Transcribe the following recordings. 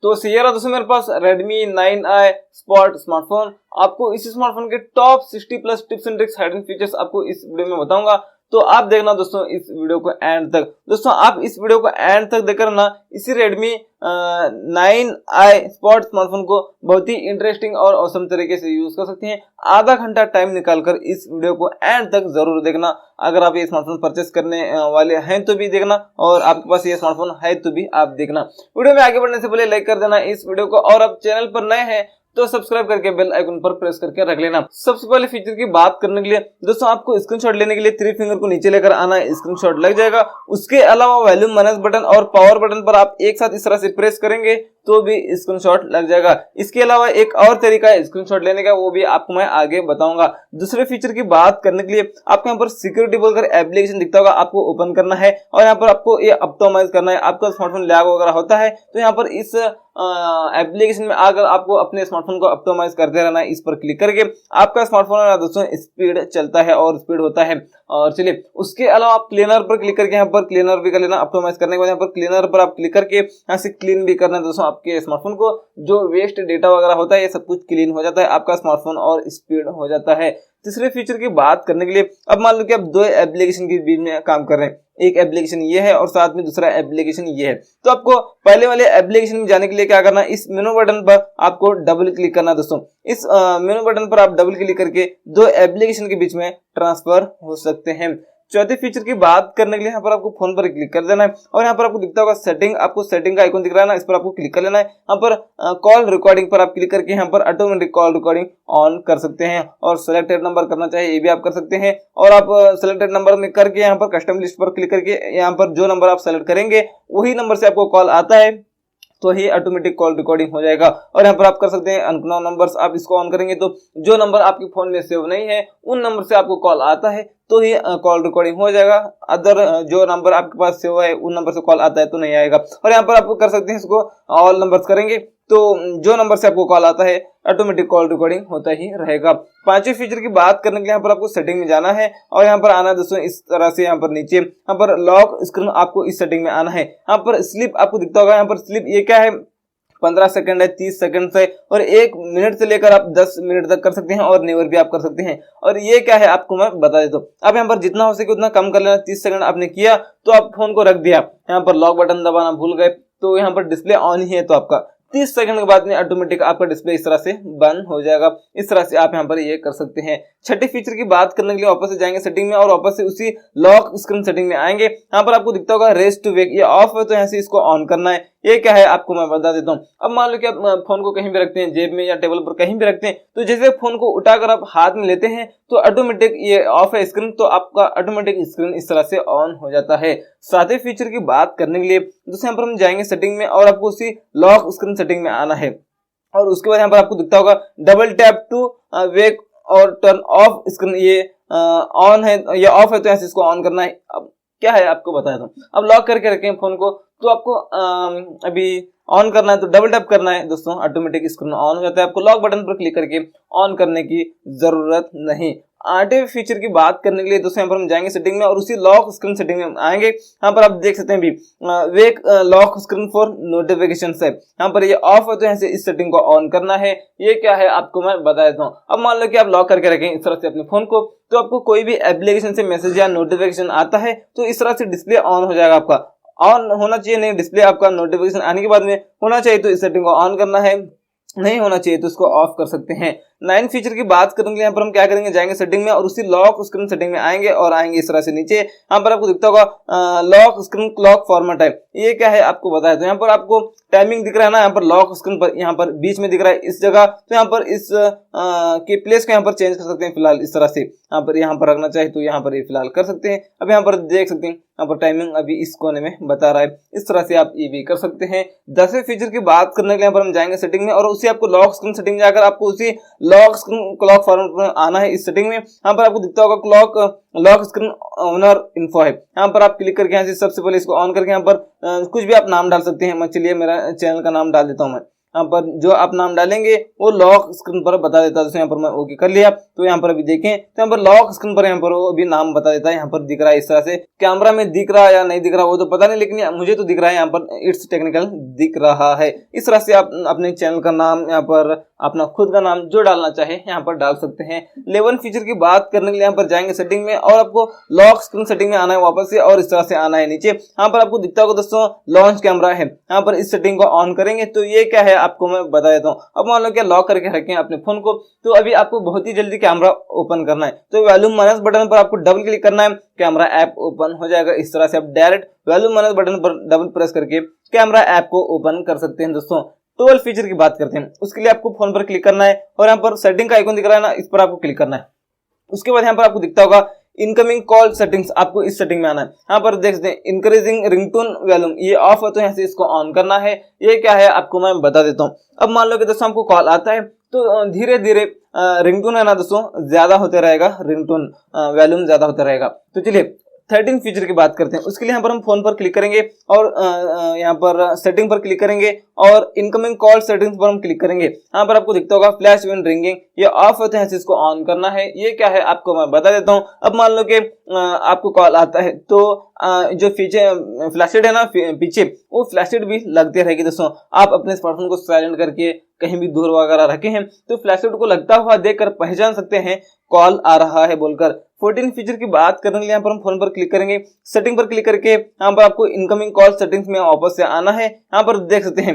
तो ये रहा दोस्तों मेरे पास Redmi 9i Sport स्मार्टफोन। आपको इस स्मार्टफोन के top 60 plus tips and tricks hidden features आपको इस वीडियो में बताऊंगा, तो आप देखना दोस्तों इस वीडियो को एंड तक। दोस्तों आप इस वीडियो को एंड तक देखकर ना इसी Redmi 9i Sport स्मार्टफोन को बहुत ही इंटरेस्टिंग और औसम तरीके से यूज कर सकते हैं। आधा घंटा टाइम निकालकर इस वीडियो को एंड तक जरूर देखना। अगर आप ये स्मार्टफोन परचेस करने वाले हैं तो भी देखना, और आपके पास ये स्मार्टफोन है तो भी आप देखना। वीडियो में आगे बढ़ने से पहले लाइक कर देना इस वीडियो को, और आप चैनल पर नए हैं तो सब्सक्राइब करके बेल आइकन पर प्रेस करके रख लेना। सबसे पहले फीचर की बात करने के लिए दोस्तों आपको स्क्रीनशॉट लेने के लिए 3 फिंगर को नीचे लेकर आना है, स्क्रीनशॉट लग जाएगा। उसके अलावा वॉल्यूम माइनस बटन और पावर बटन पर आप एक साथ इस तरह से प्रेस करेंगे तो भी स्क्रीनशॉट लग जाएगा। इसके अलावा एक और तरीका है स्क्रीनशॉट लेने का, वो भी आपको मैं आगे बताऊंगा। दूसरे फीचर की बात करने के लिए आपको यहाँ पर सिक्योरिटी बोलकर एप्लीकेशन दिखता होगा, आपको ओपन करना है और यहाँ पर आपको ये ऑप्टिमाइज करना है। आपका स्मार्टफोन लैग वगैरह होता है तो यहाँ पर इस एप्लीकेशन में आकर आपको अपने स्मार्टफोन को ऑप्टिमाइज करते रहना है। इस पर क्लिक करके आपका स्मार्टफोन दोस्तों स्पीड चलता है और स्पीड होता है। और चलिए उसके अलावा आप क्लीनर पर क्लिक करके यहाँ पर क्लीनर भी कर लेना। ऑप्टिमाइज करने के बाद यहाँ पर क्लीनर पर आप क्लिक करके यहाँ से क्लीन भी करना है दोस्तों आपके स्मार्टफोन को। जो वेस्ट डेटा वगैरह होता है ये सब कुछ क्लीन हो जाता है आपका स्मार्टफोन और स्पीड हो जाता है। तीसरे फीचर की बात करने के लिए अब मान लो कि आप दो एप्लीकेशन के बीच में काम कर रहे हैं, एक एप्लीकेशन ये है और साथ में दूसरा एप्लीकेशन ये है, तो आपको पहले वाले एप्लीकेशन में जाने के लिए क्या करना है, इस मेनू बटन पर आपको डबल क्लिक करना है दोस्तों। इस मेनू बटन पर आप डबल क्लिक करके दो एप्लीकेशन के बीच में ट्रांसफर हो सकते हैं। चौथे फीचर की बात करने के लिए यहाँ पर आपको फोन पर क्लिक कर देना है और यहाँ पर आपको दिखता होगा सेटिंग, आपको सेटिंग का आइकन दिख रहा है ना, इस पर आपको क्लिक कर लेना है। यहाँ पर कॉल रिकॉर्डिंग पर आप क्लिक करके यहाँ पर ऑटोमेटिक कॉल रिकॉर्डिंग ऑन कर सकते हैं, और सिलेक्टेड नंबर करना चाहिए ये भी आप कर सकते हैं। और आप सिलेक्टेड नंबर में करके यहाँ पर कस्टम लिस्ट पर क्लिक करके यहाँ पर जो नंबर आप सेलेक्ट करेंगे वही नंबर से आपको कॉल आता है तो ही ऑटोमेटिक कॉल रिकॉर्डिंग हो जाएगा। और यहाँ पर आप कर सकते हैं अननोन नंबर्स, आप इसको ऑन करेंगे तो जो नंबर आपके फोन में सेव नहीं है उन नंबर से आपको कॉल आता है तो ही कॉल रिकॉर्डिंग हो जाएगा। अदर जो नंबर आपके पास सेव है उन नंबर से कॉल आता है तो नहीं आएगा। और यहाँ पर आप कर सकते हैं इसको ऑल नंबर्स करेंगे तो जो नंबर से आपको कॉल आता है ऑटोमेटिक कॉल रिकॉर्डिंग होता ही रहेगा। पांचवें फीचर की बात करने के लिए यहाँ पर आपको सेटिंग में जाना है और यहाँ पर आना है दोस्तों इस तरह से। यहाँ पर नीचे यहाँ पर लॉक स्क्रीन आपको इस सेटिंग में आना है। यहाँ पर स्लिप आपको दिखता होगा, यहाँ पर स्लिप ये क्या है 15 सेकंड है, 30 सेकंड से और 1 मिनट से लेकर आप 10 मिनट तक कर सकते हैं, और नेवर भी आप कर सकते हैं। और ये क्या है आपको मैं बता देता हूँ। आप यहाँ पर जितना हो सके उतना कम कर लेना। 30 सेकंड आपने किया तो आप फोन को रख दिया, यहाँ पर लॉक बटन दबाना भूल गए तो यहाँ पर डिस्प्ले ऑन ही है तो आपका 30 सेकंड के बाद में ऑटोमेटिक आपका डिस्प्ले इस तरह से बंद हो जाएगा। इस तरह से आप यहाँ पर ये कर सकते हैं। छठे फीचर की बात करने के लिए वापस से जाएंगे सेटिंग में और वापस से उसी लॉक स्क्रीन सेटिंग में आएंगे। यहाँ पर आपको दिखता होगा रेस्ट टू वेक, ये ऑफ है तो यहाँ से इसको ऑन करना है। ये क्या है आपको मैं बता देता हूँ। अब मान लो कि आप फोन को कहीं भी रखते हैं, जेब में या टेबल पर कहीं भी रखते हैं, तो जैसे फोन को उठाकर आप हाथ में लेते हैं तो ऑटोमेटिक ये ऑफ है स्क्रीन, तो आपका ऑटोमेटिक स्क्रीन इस तरह से ऑन हो जाता है। सातवें फीचर की बात करने के लिए दोस्तों यहाँ पर हम जाएंगे सेटिंग में और आपको उसी लॉक स्क्रीन सेटिंग में आना है, और उसके बाद यहाँ पर आपको दिखता होगा डबल टैप टू वेक और टर्न ऑफ स्क्रीन। ये ऑन है या ऑफ है तो ऐसे इसको ऑन करना है। अब क्या है आपको बताया था। अब लॉक करके रखें फोन को तो आपको अभी ऑन करना है तो डबल टैप करना है दोस्तों, ऑटोमेटिक स्क्रीन ऑन हो जाता है। आपको लॉक बटन पर क्लिक करके ऑन करने की जरूरत नहीं। आठवें फीचर की बात करने के लिए दोस्तों यहाँ पर हम जाएंगे सेटिंग में और उसी लॉक स्क्रीन सेटिंग में आएंगे। यहाँ पर आप देख सकते हैं भी वेक लॉक स्क्रीन फॉर नोटिफिकेशन है, यहाँ पर ये ऑफ है तो यहाँ से इस सेटिंग को ऑन करना है। ये क्या है आपको मैं बता देता हूँ। अब मान लो कि आप लॉक करके रखें इस तरह से अपने फोन को, तो आपको कोई भी एप्लीकेशन से मैसेज या नोटिफिकेशन आता है तो इस तरह से डिस्प्ले ऑन हो जाएगा। आपका ऑन होना चाहिए नहीं डिस्प्ले, आपका नोटिफिकेशन आने के बाद में होना चाहिए तो इस सेटिंग को ऑन करना है, नहीं होना चाहिए तो इसको ऑफ कर सकते हैं। 9 फीचर की बात करेंगे यहाँ पर हम क्या करेंगे, जाएंगे सेटिंग में और उसी लॉक स्क्रीन सेटिंग में आएंगे और आएंगे इस तरह से नीचे। यहाँ पर आपको दिखता होगा लॉक स्क्रीन क्लॉक फॉर्मेट है, ये क्या है आपको बताया। तो यहाँ पर आपको टाइमिंग दिख रहा है ना, यहाँ पर लॉक स्क्रीन पर यहाँ पर बीच में दिख रहा है इस जगह, तो यहाँ पर इस के प्लेस को यहाँ पर चेंज कर सकते हैं फिलहाल इस तरह से। यहाँ पर रखना चाहिए तो यहाँ पर ये फिलहाल कर सकते हैं। अब यहाँ पर देख सकते हैं यहाँ पर टाइमिंग अभी इस कोने में बता रहा है, इस तरह से आप ये भी कर सकते हैं। 10वें फीचर की बात करने के लिए यहाँ पर हम जाएंगे सेटिंग में और उसी आपको लॉक स्क्रीन सेटिंग में जाकर आपको उसी लॉक स्क्रीन क्लॉक फॉर्मेट में आना है। इस सेटिंग में यहाँ पर आपको दिखता होगा लॉक स्क्रीन ओनर इन्फो है, यहाँ पर आप क्लिक करके यहाँ से सबसे पहले इसको ऑन करके यहाँ पर कुछ भी आप नाम डाल सकते हैं। मैं चलिए मेरा चैनल का नाम डाल देता हूँ मैं, यहाँ पर जो आप नाम डालेंगे वो लॉक स्क्रीन पर बता देता है। जैसे यहाँ पर मैं ओके कर लिया तो यहाँ पर अभी देखें तो यहाँ पर लॉक स्क्रीन पर यहाँ पर वो अभी नाम बता देता है, यहाँ पर दिख रहा है। इस तरह से कैमरा में दिख रहा है या नहीं दिख रहा वो तो पता नहीं, लेकिन मुझे तो दिख रहा है, यहाँ पर इट्स टेक्निकल दिख रहा है। इस तरह से आप अपने चैनल का नाम, यहाँ पर अपना खुद का नाम जो डालना चाहे यहाँ पर डाल सकते हैं। 11 फीचर की बात करने के लिए यहाँ पर जाएंगे सेटिंग में और आपको लॉक स्क्रीन सेटिंग में आना है वापस से, और इस तरह से आना है नीचे। यहाँ पर आपको दिखता होगा दोस्तों लॉन्च कैमरा है, यहाँ पर इस सेटिंग को ऑन करेंगे तो ये क्या है आपको मैं बता देता हूँ। अब मान लो क्या लॉक करके रखें अपने फोन को, तो अभी आपको बहुत ही जल्दी कैमरा ओपन करना है तो वॉल्यूम माइनस बटन पर आपको डबल क्लिक करना है, कैमरा ऐप ओपन हो जाएगा। इस तरह से आप डायरेक्ट वॉल्यूम माइनस बटन पर डबल प्रेस करके कैमरा ऐप को ओपन कर सकते हैं। दोस्तों 12 फीचर की बात करते हैं, उसके लिए आपको फोन पर क्लिक करना है और यहाँ पर सेटिंग का आइकन दिख रहा है ना, इस पर आपको क्लिक करना है। उसके बाद यहाँ पर आपको दिखता होगा इनकमिंग कॉल सेटिंग्स, आपको इस सेटिंग में आना है। यहाँ पर देख सकते हैं इंक्रीजिंग रिंगटोन वॉल्यूम, ये ऑफ है तो यहाँ से इसको ऑन करना है। ये क्या है आपको मैं बता देता हूँ। अब मान लो कि दोस्तों आपको कॉल आता है तो धीरे धीरे रिंगटोन है ना दोस्तों ज्यादा होते रहेगा, रिंगटोन वॉल्यूम ज्यादा होता रहेगा। तो चलिए 13 फीचर की बात करते हैं। उसके लिए यहाँ पर हम फोन पर क्लिक करेंगे और यहाँ पर सेटिंग पर क्लिक करेंगे और इनकमिंग कॉल सेटिंग्स पर हम क्लिक करेंगे। यहाँ पर आपको दिखता होगा फ्लैश व्हेन रिंगिंग, ये ऑफ होते हैं, इसको ऑन करना है। ये क्या है आपको मैं बता देता हूँ। अब मान लो कि आपको कॉल आता है तो जो पीछे फ्लैशलाइट है ना पीछे, वो फ्लैशलाइट भी लगती रहेगी। दोस्तों आप अपने स्मार्टफोन को साइलेंट करके कहीं भी दूर वगैरह रखे हैं तो फ्लैशलाइट को लगता हुआ देखकर पहचान सकते हैं कॉल आ रहा है बोलकर। 14 फीचर की बात करने के लिए यहाँ पर हम फोन पर क्लिक करेंगे, सेटिंग पर क्लिक करके यहाँ पर आपको इनकमिंग कॉल सेटिंग्स में वापस से आना है। यहाँ पर देख सकते हैं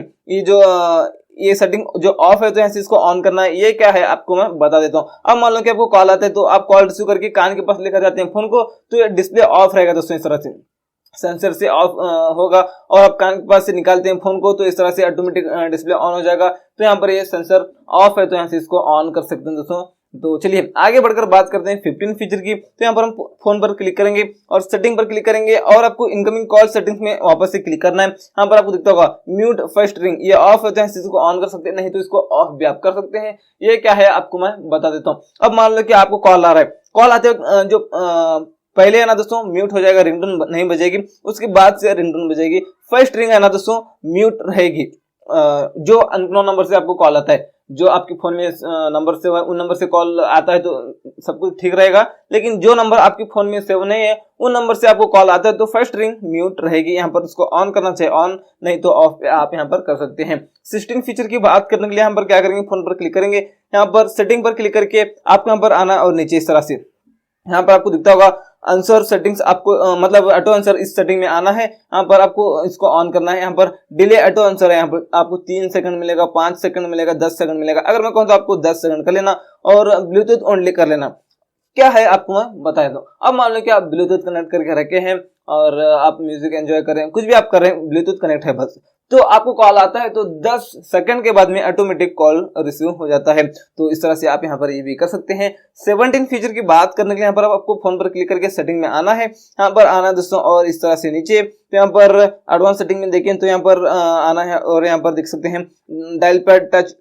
ये सेटिंग जो ऑफ है तो यहाँ से इसको ऑन करना है। ये क्या है आपको मैं बता देता हूँ। अब मान लो कि आपको कॉल आता है तो आप कॉल रिसीव करके कान के पास लेकर जाते हैं फोन को, तो ये डिस्प्ले ऑफ रहेगा दोस्तों। इस तरह से सेंसर से ऑफ होगा और आप कान के पास से निकालते हैं फोन को तो इस तरह से ऑटोमेटिक डिस्प्ले ऑन हो जाएगा। तो यहाँ पर ये सेंसर ऑफ है तो यहाँ से इसको ऑन कर सकते हैं दोस्तों। तो चलिए आगे बढ़कर बात करते हैं 15 फीचर की। तो यहाँ पर हम फोन पर क्लिक करेंगे और सेटिंग पर क्लिक करेंगे और आपको इनकमिंग कॉल सेटिंग्स में वापस से क्लिक करना है। यहाँ पर आपको दिखता होगा म्यूट फर्स्ट रिंग, ये ऑफ होता है, इसको ऑन कर सकते हैं, नहीं तो इसको ऑफ भी आप कर सकते हैं। ये क्या है आपको मैं बता देता हूँ। अब मान लो कि आपको कॉल आ रहा है, कॉल आते वक्त जो पहले है ना दोस्तों म्यूट हो जाएगा, रिंगटोन नहीं बजेगी, उसके बाद से रिंगटोन बजेगी। फर्स्ट रिंग है ना दोस्तों म्यूट रहेगी। जो अननोन नंबर से आपको कॉल आता है, जो आपके फोन में नंबर सेव है उन नंबर से कॉल आता है तो सब कुछ ठीक रहेगा, लेकिन जो नंबर आपके फोन में सेव नहीं है उन नंबर से आपको कॉल आता है तो फर्स्ट रिंग म्यूट रहेगी। यहाँ पर उसको ऑन करना चाहिए, ऑन नहीं तो ऑफ पे आप यहाँ पर कर सकते हैं। 16 फीचर की बात करने के लिए यहाँ पर क्या करेंगे, फोन पर क्लिक करेंगे, यहाँ पर सेटिंग पर क्लिक करके आपको यहाँ पर आना और नीचे इस तरह से यहाँ पर आपको दिखता होगा आंसर सेटिंग्स, आपको मतलब ऑटो आंसर इस सेटिंग में आना है। यहाँ पर आपको इसको ऑन करना है। यहाँ पर डिले ऑटो आंसर है, यहाँ पर आपको 3 सेकंड मिलेगा, 5 सेकंड मिलेगा, 10 सेकंड मिलेगा। अगर मैं कहूँ तो आपको 10 सेकंड कर लेना और ब्लूटूथ ओनली कर लेना। क्या है आपको मैं बता दूं। अब मान लो कि आप ब्लूटूथ कनेक्ट करके रखे हैं और आप म्यूजिक एंजॉय कर रहे हैं, कुछ भी आप कर रहे हैं, ब्लूटूथ कनेक्ट है बस, तो आपको कॉल आता है तो 10 सेकंड के बाद में ऑटोमेटिक कॉल रिसीव हो जाता है। तो इस तरह से आप यहाँ पर ये भी कर सकते हैं। 17 फीचर की बात करने के लिए यहाँ पर आपको फोन पर क्लिक करके सेटिंग में आना है, यहाँ पर आना दोस्तों और इस तरह से नीचे तो यहाँ पर एडवांस सेटिंग में देखें तो यहाँ पर आना है और यहाँ पर देख सकते हैं डायल पैड टच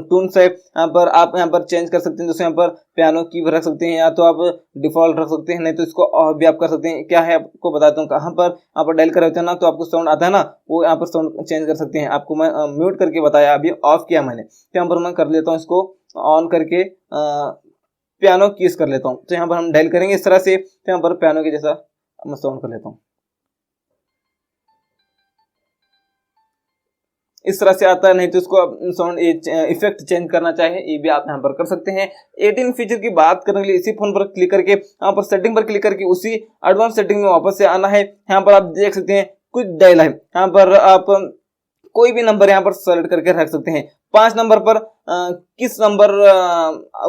टून से यहाँ पर आप यहाँ पर चेंज कर सकते हैं। दोस्तों यहाँ पर पियानो की भी रख सकते हैं या तो आप डिफॉल्ट रख सकते हैं, नहीं तो इसको ऑफ भी आप कर सकते हैं। क्या है आपको बताता हूँ, कहाँ पर यहाँ पर डायल कर होते हैं ना तो आपको साउंड आता है ना, वो यहाँ पर साउंड चेंज कर सकते हैं। आपको मैं म्यूट करके बताया, अभी ऑफ किया मैंने, तो यहाँ पर मैं कर लेता हूँ इसको ऑन करके पियानो कीज कर लेता हूँ। तो यहाँ पर हम डायल करेंगे इस तरह से, तो यहाँ पर पियानो के जैसा मैं साउंड कर लेता हूँ, इस तरह से आता है। नहीं तो इसको साउंड इफेक्ट चेंज करना चाहे ये भी आप यहाँ पर कर सकते हैं। 18 फीचर की बात करने के लिए इसी फोन पर क्लिक करके यहाँ पर सेटिंग पर क्लिक करके उसी एडवांस सेटिंग में वापस से आना है। यहाँ पर आप देख सकते हैं कुछ डायल है, यहाँ पर आप कोई भी नंबर यहाँ पर सेलेक्ट करके रख सकते हैं। 5 नंबर पर किस नंबर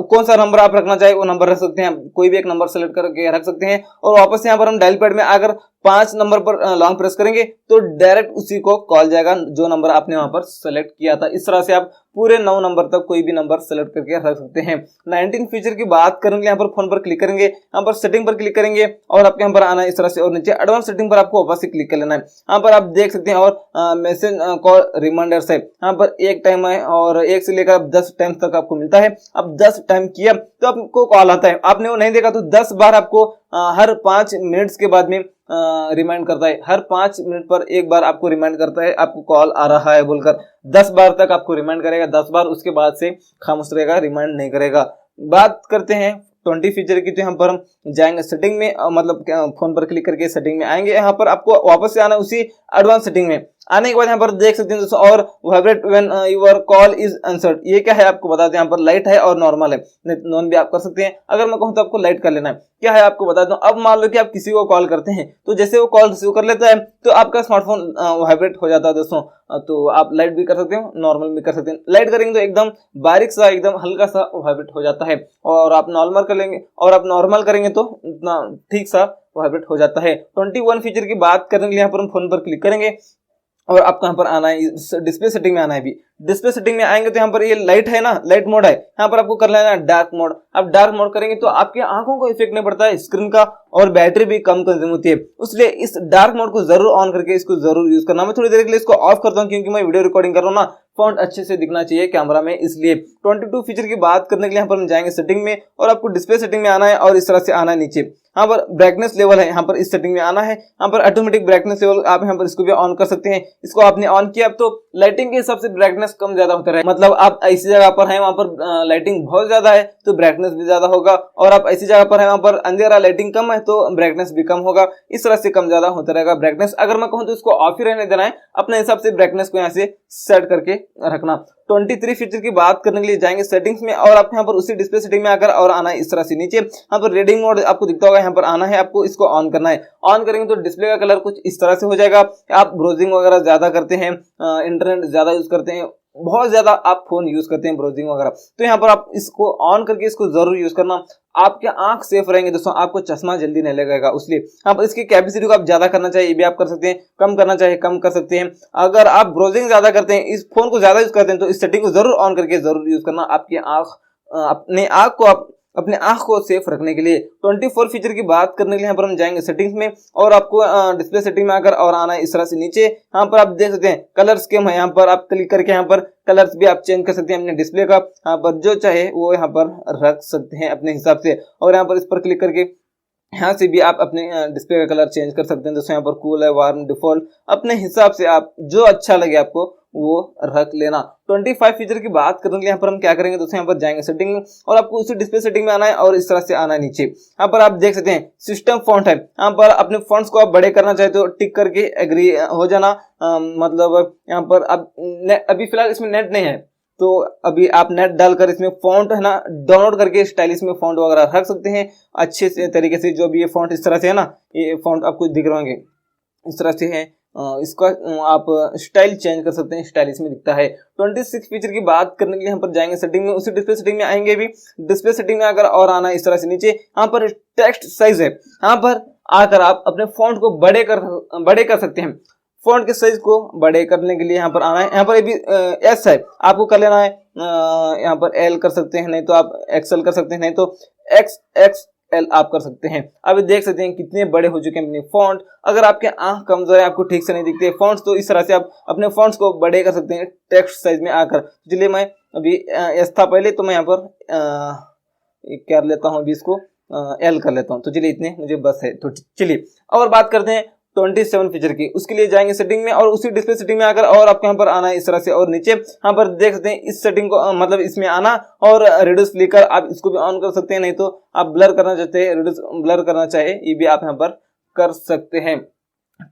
कौन सा नंबर आप रखना चाहे वो नंबर रख सकते हैं, कोई भी एक नंबर सेलेक्ट करके रख सकते हैं। और वापस यहाँ पर हम डायल पैड में अगर 5 नंबर पर लॉन्ग प्रेस करेंगे तो डायरेक्ट उसी को कॉल जाएगा जो नंबर आपने वहां पर सेलेक्ट किया था। इस तरह से आप पूरे 9 नंबर तक कोई भी नंबर सेलेक्ट करके रख सकते हैं। 19 फीचर की बात करेंगे, यहाँ पर फोन पर क्लिक करेंगे, यहाँ पर सेटिंग पर क्लिक करेंगे और आपके यहाँ पर आना है इस तरह से और नीचे एडवांस सेटिंग पर आपको वापस से क्लिक कर लेना है। यहाँ पर आप देख सकते हैं और मैसेज कॉल रिमाइंडर्स है, यहाँ पर 1 टाइम है और 1 से लेकर 10 टाइम तक आपको मिलता है। अब 10 टाइम किया तो आपको कॉल आता है, आपने वो नहीं देखा तो 10 बार आपको हर 5 मिनट्स के बाद में रिमाइंड करता है, हर 5 मिनट पर एक बार आपको रिमाइंड करता है आपको कॉल आ रहा है बोलकर। 10 बार तक आपको रिमाइंड करेगा, 10 बार, उसके बाद से खामोश रहेगा, रिमाइंड नहीं करेगा। बात करते हैं 20 फीचर की, तो यहाँ पर हम जाएंगे सेटिंग में, मतलब फोन पर क्लिक करके सेटिंग में आएंगे। यहाँ पर आपको वापस से आना उसी एडवांस सेटिंग में। आने के बाद यहाँ पर देख सकते हैं दोस्तों, और vibrate when your call is answered, ये क्या है आपको बताते हैं। यहाँ पर लाइट है और नॉर्मल है, नॉन भी आप कर सकते हैं। अगर मैं कहूँ तो आपको लाइट कर लेना है। क्या है आपको बताता हूँ। अब मान लो कि आप किसी को कॉल करते हैं, तो जैसे वो कॉल रिसीव कर लेता है तो आपका स्मार्टफोन वाइब्रेट हो जाता है दोस्तों। तो आप लाइट भी कर सकते हो, नॉर्मल भी कर सकते हैं। लाइट करेंगे तो एकदम बारीक सा, एकदम हल्का सा वाइब्रेट हो जाता है, और आप नॉर्मल कर लेंगे, और आप नॉर्मल करेंगे तो इतना ठीक सा वाइब्रेट हो जाता है। 21 फीचर की बात करने के लिए यहाँ पर हम फोन पर क्लिक करेंगे, और आपको यहाँ पर आना है डिस्प्ले सेटिंग में आना है। भी डिस्प्ले सेटिंग में आएंगे तो यहाँ पर ये लाइट है ना, लाइट मोड है, यहाँ पर आपको कर लेना है डार्क मोड। आप डार्क मोड करेंगे तो आपकी आंखों को इफेक्ट नहीं पड़ता है स्क्रीन का, और बैटरी भी कम कंज्यूम होती है, इसलिए इस डार्क मोड को जरूर ऑन करके इसको जरूर यूज करना। मैं थोड़ी देर के लिए इसको ऑफ करता हूँ, क्योंकि मैं वीडियो रिकॉर्डिंग कर रहा हूँ ना, फॉन्ट अच्छे से दिखना चाहिए कैमरा में, इसलिए। 22 फीचर की बात करने के लिए यहाँ पर हम जाएंगे सेटिंग में, और आपको डिस्प्ले सेटिंग में आना है, और इस तरह से आना है नीचे। यहाँ पर ब्राइटनेस लेवल है, यहाँ पर इस सेटिंग में आना है। यहाँ पर ऑटोमेटिक ब्राइटनेस लेवल आप यहाँ पर इसको भी ऑन कर सकते हैं। इसको आपने ऑन किया तो लाइटिंग के हिसाब से ब्राइटनेस कम ज्यादा होता है, मतलब आप ऐसी जगह पर हैं वहां पर लाइटिंग बहुत ज्यादा है तो ब्राइटनेस भी ज्यादा होगा, और आप ऐसी जगह पर हैं वहां पर अंधेरा लाइटिंग कम है तो ब्राइटनेस भी कम होगा। इस तरह से कम ज्यादा होता रहेगा ब्राइटनेस। अगर मैं कहूँ तो इसको ऑफ ही रहने देना है, अपने हिसाब से ब्राइटनेस को यहाँ से सेट करके रखना। 23 फीचर की बात करने के लिए जाएंगे सेटिंग्स में, और आप यहाँ पर उसी डिस्प्ले सेटिंग में आकर और आना है इस तरह से नीचे। यहाँ पर रीडिंग मोड आपको दिखता होगा, यहाँ पर आना है, आपको इसको ऑन करना है। ऑन करेंगे तो डिस्प्ले का कलर कुछ इस तरह से हो जाएगा। आप ब्राउजिंग वगैरह ज्यादा करते हैं, इंटरनेट ज्यादा यूज करते हैं, बहुत ज्यादा आप फोन यूज करते हैं ब्राउजिंग वगैरह, तो यहाँ पर आप इसको ऑन करके इसको जरूर यूज करना। आपके आंख सेफ रहेंगे दोस्तों, आपको चश्मा जल्दी नहीं लगेगा, इसलिए यहाँ पर इसकी कैपेसिटी को आप ज्यादा करना चाहिए, ये भी आप कर सकते हैं, कम करना चाहिए कम कर सकते हैं। अगर आप ब्राउजिंग ज्यादा करते हैं, इस फोन को ज्यादा यूज करते हैं, तो इस सेटिंग को जरूर ऑन करके जरूर यूज करना, आपकी आंख अपने आंख को सेफ रखने के लिए। 24 फीचर की बात करने के लिए यहाँ पर हम जाएंगे सेटिंग्स में, और आपको डिस्प्ले सेटिंग में आकर और आना है इस तरह से नीचे। यहाँ पर आप देख सकते हैं कलर स्कीम है, यहाँ पर आप क्लिक करके यहाँ पर कलर्स भी आप चेंज कर सकते हैं अपने डिस्प्ले का, यहाँ पर जो चाहे वो यहाँ पर रख सकते हैं अपने हिसाब से। और यहाँ पर इस पर क्लिक करके यहाँ से भी आप अपने डिस्प्ले का कलर चेंज कर सकते हैं दोस्तों। यहाँ पर कूल है, वार्म, डिफॉल्ट, अपने हिसाब से आप जो अच्छा लगे आपको वो रख लेना। 25 फीचर की बात करेंगे, यहाँ पर हम क्या करेंगे दोस्तों, यहाँ पर जाएंगे सेटिंग में, और आपको उसी डिस्प्ले सेटिंग में आना है, और इस तरह से आना है नीचे। यहाँ पर आप देख सकते हैं सिस्टम फॉन्ट है, यहाँ पर अपने फॉन्ट्स को आप बड़े करना चाहे तो टिक करके एग्री हो जाना। मतलब यहाँ पर अब अभी फिलहाल इसमें नेट नहीं है, तो अभी आप नेट डालकर इसमें फॉन्ट है ना डाउनलोड करके स्टाइलिश में फॉन्ट वगैरह रख सकते हैं अच्छे से तरीके से। जो भी ये फॉन्ट इस तरह से है ना, ये फॉन्ट आपको दिख रहे होंगे इस तरह से है, इसका आप स्टाइल चेंज कर सकते हैं, स्टाइलिश में दिखता है। 26 फीचर की बात करने के लिए यहाँ पर जाएंगे सेटिंग में, उसी डिस्प्ले सेटिंग में आएंगे भी, डिस्प्ले सेटिंग में आकर और आना इस तरह से नीचे। यहाँ पर टेक्स्ट साइज है, यहाँ पर आकर आप अपने फॉन्ट को बड़े कर सकते हैं। फॉन्ट के साइज को बड़े करने के लिए यहाँ पर आना है, यहाँ पर भी एस है, आपको कर लेना है, यहाँ पर एल कर सकते हैं, नहीं तो आप एक्सएल कर सकते हैं, नहीं तो XXL आप कर सकते हैं। अभी देख सकते हैं कितने बड़े हो चुके हैं अपने फॉन्ट। अगर आपके आंख कमजोर है, आपको ठीक से नहीं दिखते फॉन्ट्स, तो इस तरह से आप अपने फॉन्ट्स को बड़े कर सकते हैं टेक्स्ट साइज में आकर। चलिए मैं अभी एस था पहले, तो मैं यहाँ पर कर लेता हूँ, अभी इसको एल कर लेता हूँ, तो चलिए इतने मुझे बस है। तो चलिए और बात करते हैं 27 फीचर की। उसके लिए जाएंगे सेटिंग में, और उसी डिस्प्ले सेटिंग में आकर और आपको यहाँ पर आना है इस तरह से, और नीचे यहाँ पर देख सकते हैं इस सेटिंग को, मतलब इसमें आना, और रिड्यूस फ्लिकर आप इसको भी ऑन कर सकते हैं, नहीं तो आप ब्लर करना चाहते हैं, रिड्यूस ब्लर करना चाहे, ये भी आप यहाँ पर कर सकते हैं।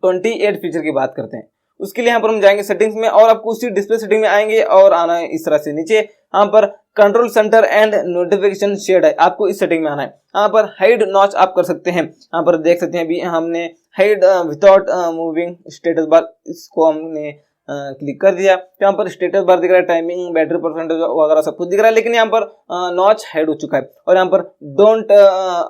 28 फीचर की बात करते हैं, उसके लिए यहाँ पर हम जाएंगे सेटिंग्स में, और आपको उसी डिस्प्ले सेटिंग में आएंगे और आना है इस तरह से नीचे। यहाँ पर control centre and notification shade है, आपको इस सेटिंग में आना है। यहाँ पर हाइड नॉच आप कर सकते हैं, यहाँ पर देख सकते हैं अभी हमने hide without moving status bar, इसको हमने क्लिक कर दिया, तो यहाँ पर स्टेटस बार दिख रहा है, टाइमिंग, बैटरी परसेंटेज वगैरह सब कुछ दिख रहा है, लेकिन यहाँ पर नॉच हाइड हो चुका है। और यहाँ पर डोंट